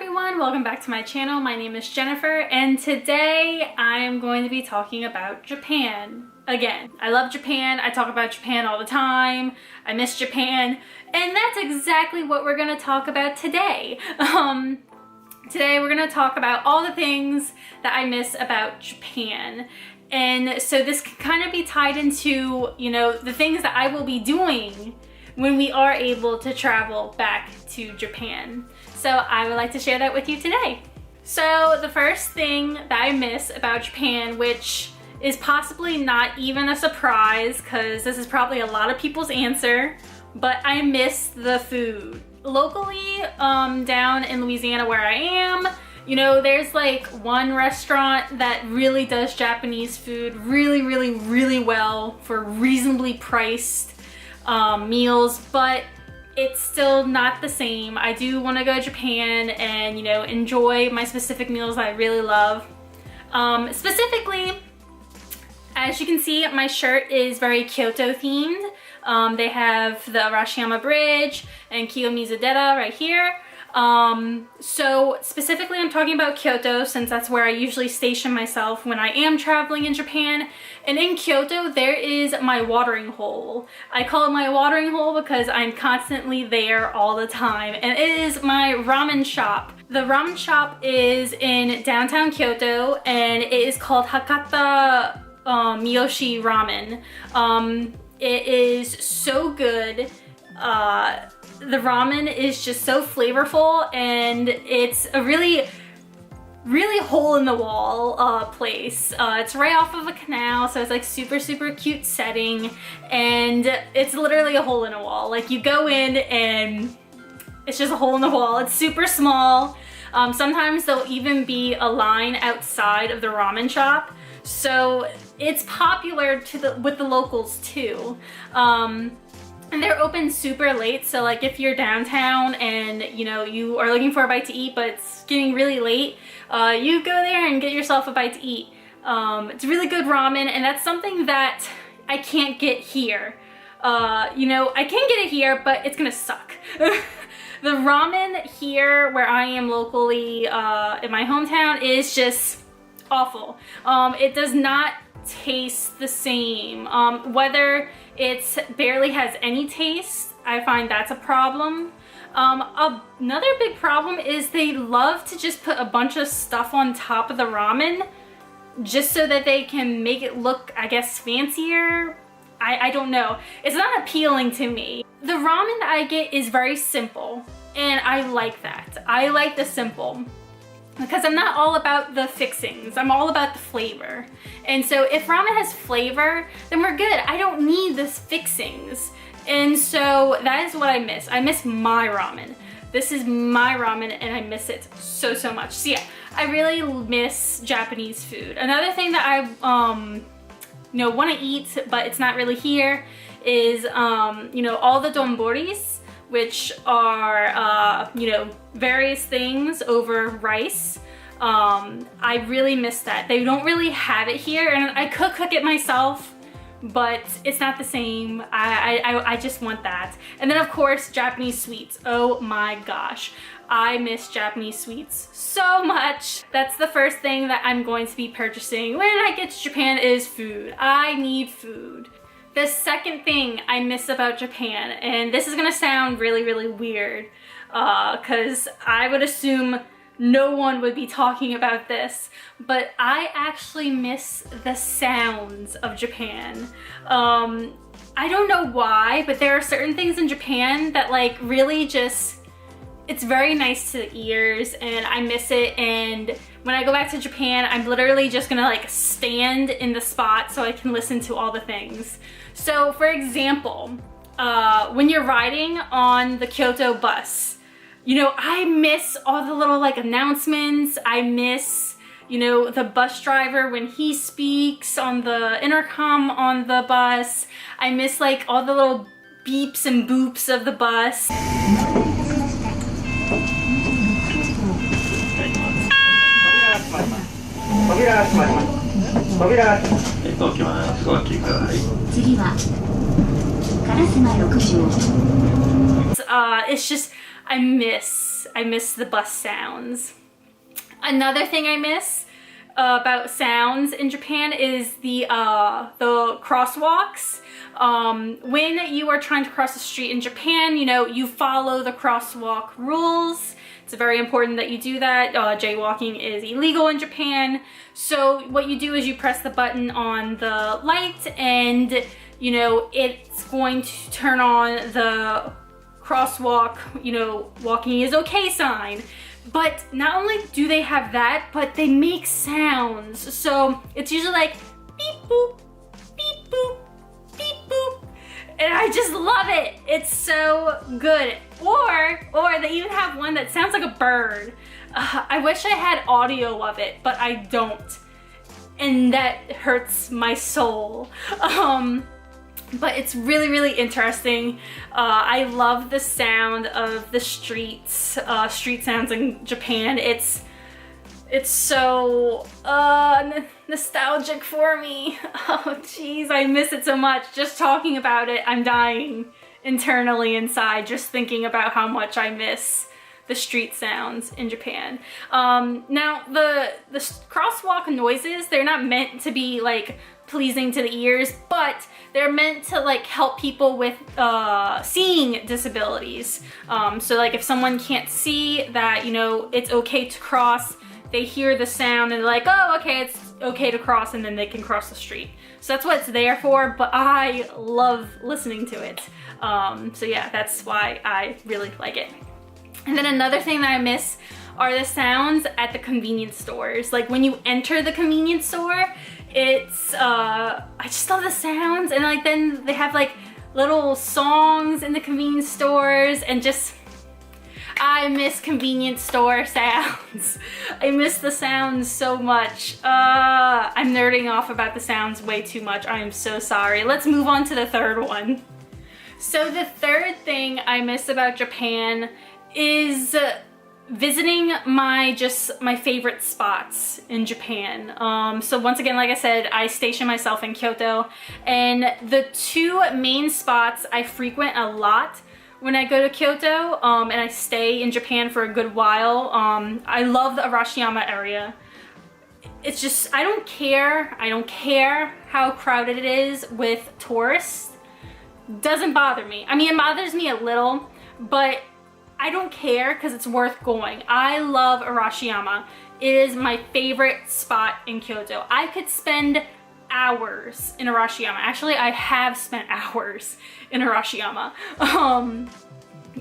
everyone, welcome back to my channel. My name is Jennifer and today I am going to be talking about Japan again. I love Japan. I talk about Japan all the time. I miss Japan, and that's exactly what we're going to talk about today. Today we're going to talk about all the things that I miss about Japan. And so this can kind of be tied into, the things that I will be doing when we are able to travel back to Japan. So I would like to share that with you today. So the first thing that I miss about Japan, which is possibly not even a surprise because this is probably a lot of people's answer, but I miss the food. Locally, down in Louisiana where I am, there's like one restaurant that really does Japanese food really well for reasonably priced meals, but it's still not the same. I do want to go to Japan and, enjoy my specific meals that I really love. Specifically, as you can see, my shirt is very Kyoto themed. They have the Arashiyama Bridge and Kiyomizu-dera right here. So specifically I'm talking about Kyoto since that's where I usually station myself when I am traveling in Japan. And in Kyoto there is my watering hole. I call it my watering hole because I'm constantly there all the time, and it is my ramen shop. The ramen shop is in downtown Kyoto and it is called Hakata Miyoshi Ramen. It is so good. The ramen is just so flavorful, and it's a really hole in the wall place. It's right off of a canal, so it's like super cute setting, and it's literally a hole in a wall. Like, you go in and it's just a hole in the wall. It's super small. Sometimes there'll even be a line outside of the ramen shop, so it's popular with the locals too. And they're open super late, so like if you're downtown and you are looking for a bite to eat but it's getting really late, you go there and get yourself a bite to eat. It's really good ramen, and that's something that I can't get here. I can get it here, but it's gonna suck. The ramen here where I am locally in my hometown is just awful. It does not taste the same. Whether it barely has any taste, I find that's a problem. Another big problem is they love to just put a bunch of stuff on top of the ramen just so that they can make it look, I guess, fancier. I don't know. It's not appealing to me. The ramen that I get is very simple, and I like that. I like the simple, because I'm not all about the fixings. I'm all about the flavor. And so if ramen has flavor, then we're good. I don't need the fixings. And so that is what I miss. I miss my ramen. This is my ramen and I miss it so much. So yeah, I really miss Japanese food. Another thing that I want to eat, but it's not really here, is all the donboris, which are, various things over rice. I really miss that. They don't really have it here, and I could cook it myself, but it's not the same. I just want that. And then of course, Japanese sweets. Oh my gosh. I miss Japanese sweets so much. That's the first thing that I'm going to be purchasing when I get to Japan is food. I need food. The second thing I miss about Japan, and this is gonna sound really weird, because I would assume no one would be talking about this, but I actually miss the sounds of Japan. I don't know why, but there are certain things in Japan that like really just, it's very nice to the ears, and I miss it. And when I go back to Japan, I'm literally just gonna like stand in the spot so I can listen to all the things. So for example, when you're riding on the Kyoto bus, I miss all the little like announcements. I miss, the bus driver when he speaks on the intercom on the bus. I miss like all the little beeps and boops of the bus. It's just, I miss I miss the bus sounds. Another thing I miss about sounds in Japan is the crosswalks. When you are trying to cross the street in Japan, you know, you follow the crosswalk rules. It's very important that you do that. Jaywalking is illegal in Japan. So what you do is you press the button on the light and, you know, it's going to turn on the crosswalk, you know, walking is okay sign. But not only do they have that, but they make sounds. So it's usually like beep boop, beep boop, beep boop. And I just love it. It's so good. Or they even have one that sounds like a bird. I wish I had audio of it, but I don't. And that hurts my soul. But it's really, really interesting. I love the sound of the streets, street sounds in Japan. It's so nostalgic for me. Oh geez, I miss it so much. Just talking about it, I'm dying internally inside, just thinking about how much I miss the street sounds in Japan. Now the crosswalk noises, they're not meant to be like pleasing to the ears, but they're meant to like help people with seeing disabilities. So like if someone can't see that, you know, it's okay to cross, they hear the sound and they're like, oh, okay, it's okay to cross, and then they can cross the street. So that's what it's there for, but I love listening to it. So yeah, that's why I really like it. And then another thing that I miss are the sounds at the convenience stores. Like when you enter the convenience store, it's, I just love the sounds, and like then they have like little songs in the convenience stores, and just, I miss convenience store sounds. I miss the sounds so much. I'm nerding off about the sounds way too much. I am so sorry. Let's move on to the third one. So the third thing I miss about Japan is visiting my favorite spots in Japan. So once again, like I said, I station myself in Kyoto, and the two main spots I frequent a lot when I go to Kyoto, and I stay in Japan for a good while. I love the Arashiyama area. It's just, I don't care how crowded it is with tourists. Doesn't bother me. I mean, it bothers me a little, but I don't care because it's worth going. I love Arashiyama. It is my favorite spot in Kyoto. I could spend hours in Arashiyama. Actually, I have spent hours in Arashiyama.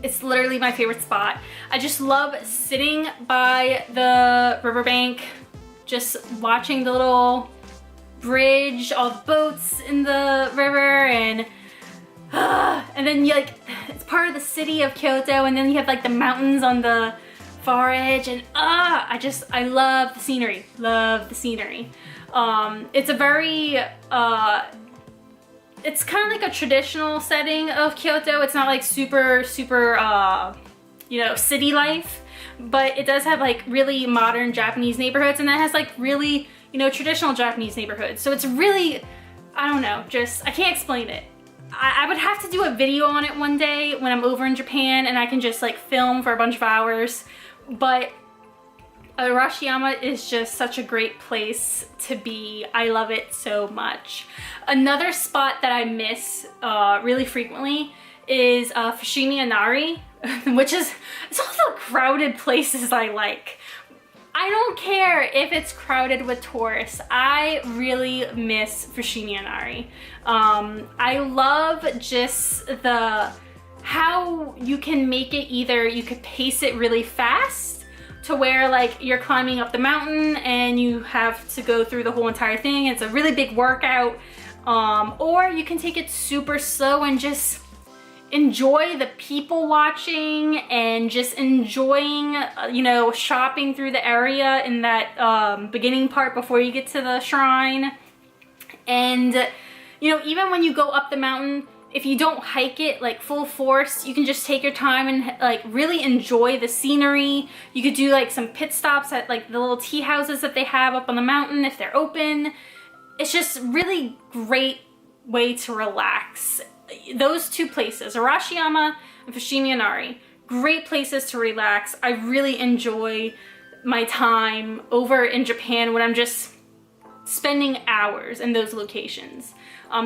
It's literally my favorite spot. I just love sitting by the riverbank, just watching the little bridge, all the boats in the river, and then you like, it's part of the city of Kyoto, and then you have like the mountains on the far edge, and I love the scenery, it's a very, it's kind of like a traditional setting of Kyoto. It's not like super, you know, city life, but it does have like really modern Japanese neighborhoods, and that has like really, you know, traditional Japanese neighborhoods. So it's really, I don't know, just, I can't explain it. I would have to do a video on it one day when I'm over in Japan, and I can just like film for a bunch of hours. But Arashiyama is just such a great place to be. I love it so much. Another spot that I miss really frequently is Fushimi Inari, which is, it's all the crowded places I like. I don't care if it's crowded with tourists. I really miss Fushimi Inari. I love just how you can make it, either you could pace it really fast to where like you're climbing up the mountain and you have to go through the whole entire thing. It's a really big workout. Or you can take it super slow and just enjoy the people watching and just enjoying, you know, shopping through the area in that beginning part before you get to the shrine. And, you know, even when you go up the mountain, if you don't hike it like full force, you can just take your time and like really enjoy the scenery. You could do like some pit stops at like the little tea houses that they have up on the mountain if they're open. It's just really great way to relax. Those two places, Arashiyama and Fushimi Inari, great places to relax. I really enjoy my time over in Japan when I'm just spending hours in those locations.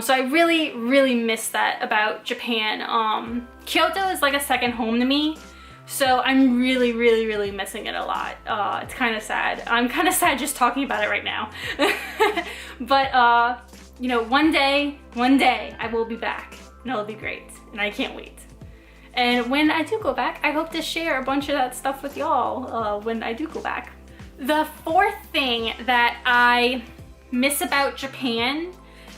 So I really, really miss that about Japan. Kyoto is like a second home to me, so I'm really, really, really missing it a lot. It's kind of sad. I'm kind of sad just talking about it right now. But, you know, one day, I will be back, and it'll be great, and I can't wait. And when I do go back, I hope to share a bunch of that stuff with y'all when I do go back. The fourth thing that I miss about Japan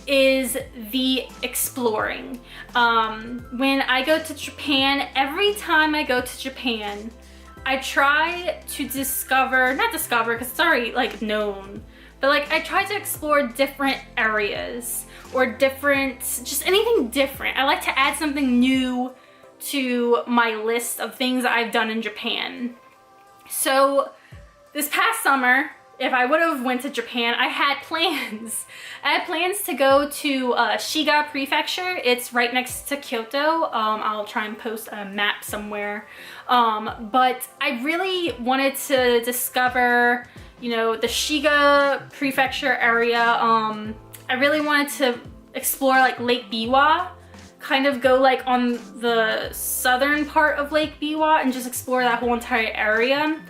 is the exploring. When I go to Japan, every time I go to Japan, I try to not discover, because it's already like known, but like I try to explore different areas or just anything different. I like to add something new to my list of things I've done in Japan. So this past summer, if I would have went to Japan, I had plans. I had plans to go to Shiga Prefecture. It's right next to Kyoto. I'll try and post a map somewhere. But I really wanted to discover, you know, the Shiga Prefecture area. I really wanted to explore like Lake Biwa, kind of go like on the southern part of Lake Biwa and just explore that whole entire area.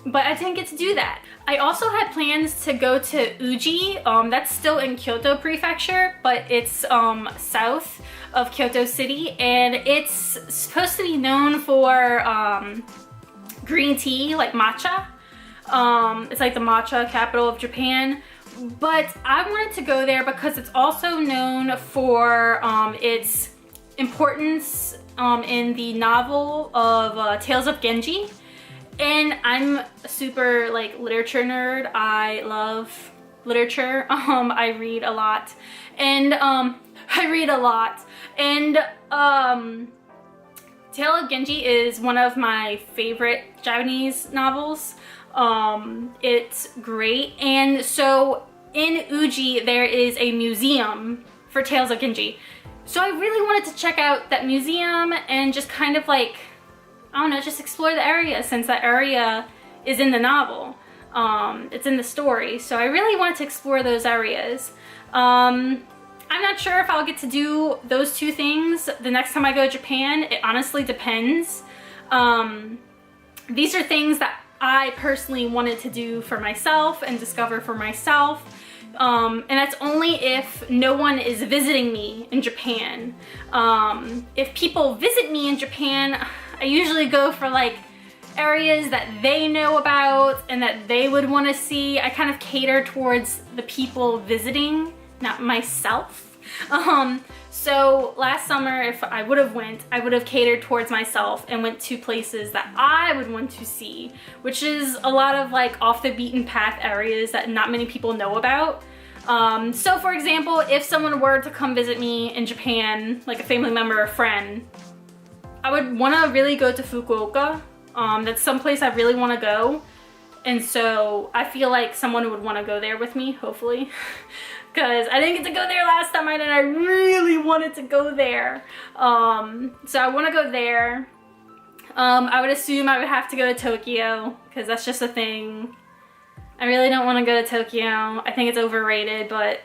But I didn't get to do that. I also had plans to go to Uji. That's still in Kyoto Prefecture, but it's south of Kyoto City, and it's supposed to be known for green tea, like matcha. It's like the matcha capital of Japan. But I wanted to go there because it's also known for its importance in the novel of Tales of Genji. And I'm a super like literature nerd. I love literature. I read a lot. And Tale of Genji is one of my favorite Japanese novels. It's great. And so in Uji there is a museum for Tales of Genji. So I really wanted to check out that museum and just kind of like, I don't know, just explore the area, since that area is in the novel. It's in the story, so I really wanted to explore those areas. I'm not sure if I'll get to do those two things the next time I go to Japan. It honestly depends. These are things that I personally wanted to do for myself and discover for myself. And that's only if no one is visiting me in Japan. If people visit me in Japan, I usually go for like areas that they know about and that they would want to see. I kind of cater towards the people visiting, not myself. So last summer, if I would have went, I would have catered towards myself and went to places that I would want to see, which is a lot of like off the beaten path areas that not many people know about. So for example, if someone were to come visit me in Japan, like a family member or friend, I would want to really go to Fukuoka. That's someplace I really want to go. And so I feel like someone would want to go there with me, hopefully. Because I didn't get to go there last time and I really wanted to go there. So I want to go there. I would assume I would have to go to Tokyo, because that's just a thing. I really don't want to go to Tokyo. I think it's overrated, but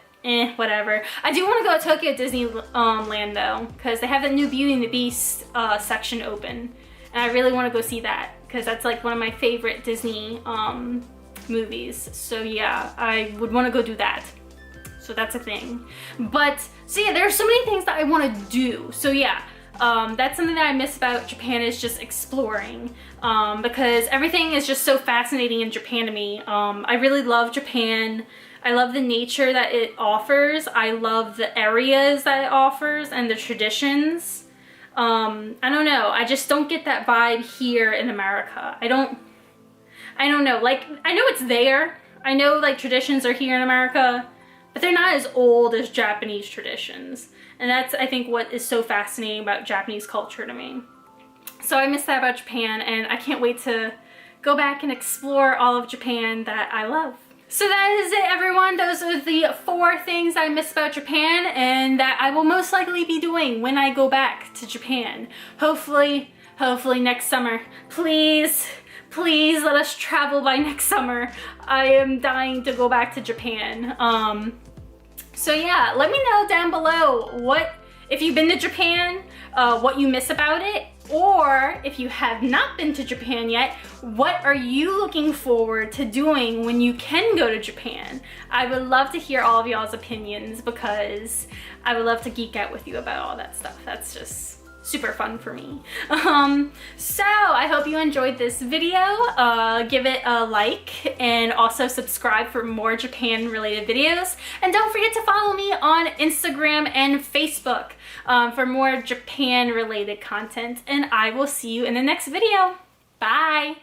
whatever. I do want to go to Tokyo Disneyland though, because they have the new Beauty and the Beast section open. And I really want to go see that, because that's like one of my favorite Disney movies. So yeah, I would want to go do that. So that's a thing. But, so yeah, there are so many things that I want to do. So yeah, that's something that I miss about Japan, is just exploring. Because everything is just so fascinating in Japan to me. I really love Japan. I love the nature that it offers. I love the areas that it offers and the traditions. I don't know. I just don't get that vibe here in America. I don't know. Like, I know it's there. I know like traditions are here in America, but they're not as old as Japanese traditions. And that's, I think, what is so fascinating about Japanese culture to me. So I miss that about Japan, and I can't wait to go back and explore all of Japan that I love. So that is it, everyone. Those are the 4 things I miss about Japan and that I will most likely be doing when I go back to Japan. Hopefully next summer. Please let us travel by next summer. I am dying to go back to Japan. So yeah, let me know down below if you've been to Japan, what you miss about it, or if you have not been to Japan yet, what are you looking forward to doing when you can go to Japan? I would love to hear all of y'all's opinions because I would love to geek out with you about all that stuff. That's just super fun for me. So I hope you enjoyed this video. Give it a like and also subscribe for more Japan related videos. And don't forget to follow me on Instagram and Facebook for more Japan related content. And I will see you in the next video. Bye!